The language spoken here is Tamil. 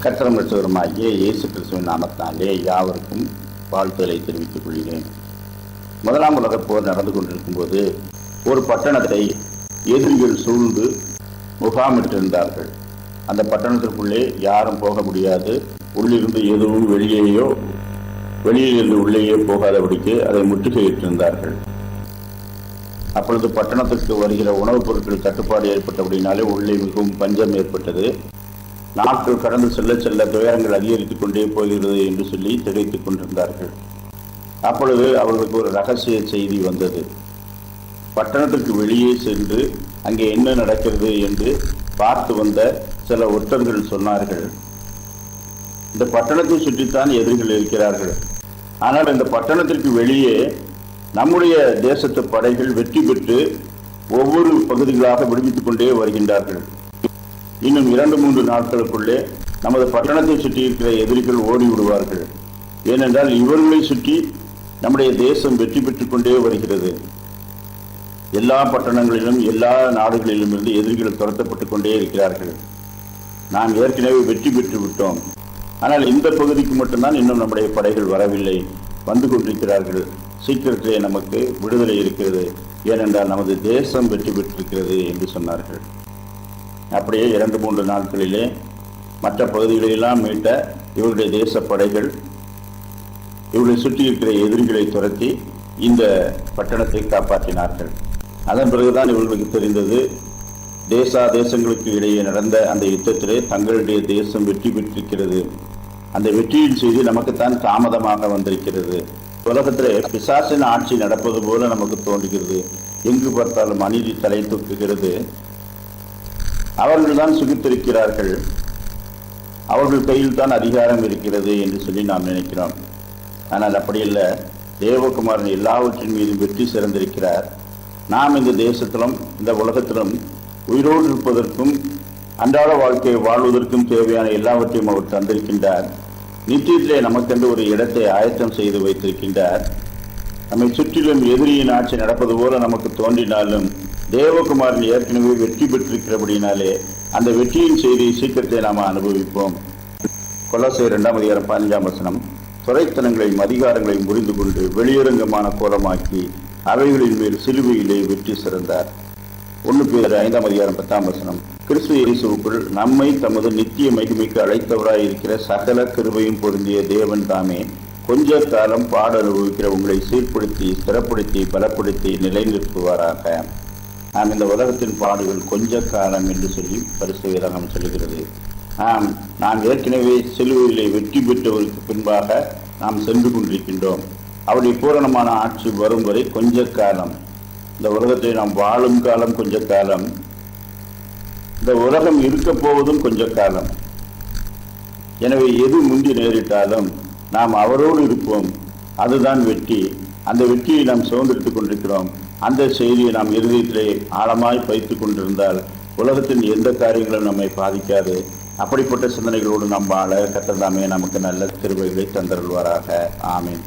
கர்த்தரும் இரட்சகருமாகிய இயேசு கிறிஸ்துவின் நாமத்தினாலே யாவருக்கும் வாழ்த்துக்களை தெரிவித்துக் கொள்கிறேன். முதலாம் உலகப் போர் நடந்து கொண்டிருக்கும் போது ஒரு பட்டணத்தை எதிரிகள் சூழ்ந்து முகாமிட்டிருந்தார்கள். அந்த பட்டணத்திற்குள்ளே யாரும் போக முடியாது. உள்ளிருந்து எதுவும் வெளியிலிருந்து உள்ளேயே போகாதபடிக்கு அதை முற்றுகையிட்டிருந்தார்கள். அப்பொழுது பட்டணத்திற்கு வருகிற உணவுப் பொருட்கள் தட்டுப்பாடு ஏற்பட்டபடினாலே உள்ளே மிகவும் பஞ்சம் ஏற்பட்டது. நாட்கள் கடந்து செல்ல செல்ல துயரங்கள் அதிகரித்துக் கொண்டே போகிறது என்று சொல்லி திகைத்துக் கொண்டிருந்தார்கள். அப்பொழுது அவர்களுக்கு ஒரு ரகசிய செய்தி வந்தது. பட்டணத்திற்கு வெளியே சென்று அங்கே என்ன நடக்கிறது என்று பார்த்து வந்த சில ஒற்றர்கள் சொன்னார்கள், இந்த பட்டணத்தை சுற்றித்தான் எதிரிகள் இருக்கிறார்கள். ஆனால் இந்த பட்டணத்திற்கு வெளியே நம்முடைய தேசத்து படைகள் வெற்றி பெற்று ஒவ்வொரு பகுதிகளாக விடுவித்துக் கொண்டே வருகின்றார்கள். இன்னும் 2-3 நாட்களுக்குள்ளே நமது பட்டணத்தை சுற்றி இருக்கிற எதிரிகள் ஓடி விடுவார்கள். ஏனென்றால் இவர்களை சுற்றி நம்முடைய தேசம் வெற்றி பெற்றுக் கொண்டே வருகிறது. எல்லா பட்டணங்களிலும் எல்லா நாடுகளிலும் இருந்து எதிரிகள் துரத்தப்பட்டுக் கொண்டே இருக்கிறார்கள். நாம் ஏற்கனவே வெற்றி பெற்று விட்டோம். ஆனால் இந்த பகுதிக்கு மட்டும்தான் இன்னும் நம்முடைய படைகள் வரவில்லை, வந்து கொண்டிருக்கிறார்கள். சீக்கிரத்திலே நமக்கு விடுதலை இருக்கிறது, ஏனென்றால் நமது தேசம் வெற்றி பெற்றிருக்கிறது என்று சொன்னார்கள். அப்படியே 2-3 நாட்களிலே மற்ற பகுதிகளெல்லாம் மீட்ட இவருடைய தேச படைகள் இவர்களை சுற்றி இருக்கிற எதிரிகளை துரத்தி இந்த பட்டணத்தை காப்பாற்றினார்கள். அதன் பிறகுதான் இவர்களுக்கு தெரிந்தது, தேசங்களுக்கு இடையே நடந்த அந்த யுத்தத்திலே தங்களுடைய தேசம் வெற்றி பெற்றிருக்கிறது. அந்த வெற்றியின் செய்தி நமக்குத்தான் தாமதமாக வந்திருக்கிறது. உலகத்திலே பிசாசின் ஆட்சி நடப்பது போல நமக்கு தோன்றுகிறது. எங்கு பார்த்தாலும் அநீதி தலை தூக்குகிறது. அவர்கள்தான் சுகித்திருக்கிறார்கள், அவர்கள் கையில் தான் அதிகாரம் இருக்கிறது என்று சொல்லி நாம் நினைக்கிறோம். ஆனால் அப்படி இல்லை. தேவகுமாரன் எல்லாவற்றின் மீதும் வெற்றி சிறந்திருக்கிறார். நாம் இந்த தேசத்திலும் இந்த உலகத்திலும் உயிரோடு இருப்பதற்கும் அன்றாட வாழ்க்கையை வாழ்வதற்கும் தேவையான எல்லாவற்றையும் அவர் தந்திருக்கின்றார். நித்தியத்திலே நமக்கென்று ஒரு இடத்தை ஆயத்தம் செய்து வைத்திருக்கின்றார். நம்மை சுற்றிலும் எதிரியின் ஆட்சி நடப்பது போல நமக்கு தோன்றினாலும் தேவகுமாரன் ஏற்கனவே வெற்றி பெற்றிருக்கிறபடினாலே அந்த வெற்றியின் செய்தியை சீக்கிரத்தை நாம் அனுபவிப்போம். கொலோசையர் 2:15 துரைத்தனங்களையும் அதிகாரங்களையும் புரிந்து கொண்டு வெளியரங்கமான கோலமாக்கி அவைகளின் மேல் சிலுவையிலே வெற்றி சிறந்தார். 1 பேதுரு 5:10 கிறிஸ்து இயேசுவுக்குள் நம்மை தமது நித்திய மகிமைக்கு அழைத்தவராய் இருக்கிற சகல கிருபையும் பொருந்திய தேவன் தாமே கொஞ்ச காலம் பாட அனுபவிக்கிற உங்களை சீர்படுத்தி ஸ்திரப்படுத்தி பலப்படுத்தி நிலைநிறுத்துவாராக. நாம் இந்த உலகத்தின் பாடுகள் கொஞ்ச காலம் என்று சொல்லி பரிசுத்த வேதாகமம் சொல்லுகிறது. நாம் ஏற்கனவே சிலுவையிலே வெற்றி பெற்றவருக்கு பின்பாக நாம் சென்று கொண்டிருக்கின்றோம். அவருடைய பூரணமான ஆட்சி வரும் வரை கொஞ்ச காலம். இந்த உலகத்தை நாம் வாழும் காலம் கொஞ்ச காலம், இந்த உலகம் இருக்க போவதும் கொஞ்ச காலம். எனவே எது முந்தி நேரிட்டாலும் நாம் அவரோடு இருப்போம். அதுதான் வெற்றி. அந்த வெற்றியை நாம் சுதந்திரித்துக் கொண்டிருக்கிறோம். அந்த செய்தியை நாம் இருதயத்திலே ஆழமாய் வைத்துக் கொண்டிருந்தால் உலகத்தின் எந்த காரியங்களும் நம்மை பாதிக்காது. அப்படிப்பட்ட சிந்தனைகளோடு நாம் வாழ கர்த்தர் தாமே நமக்கு நல்ல கிருபைகளை தந்தருள்வாராக. ஆமீன்.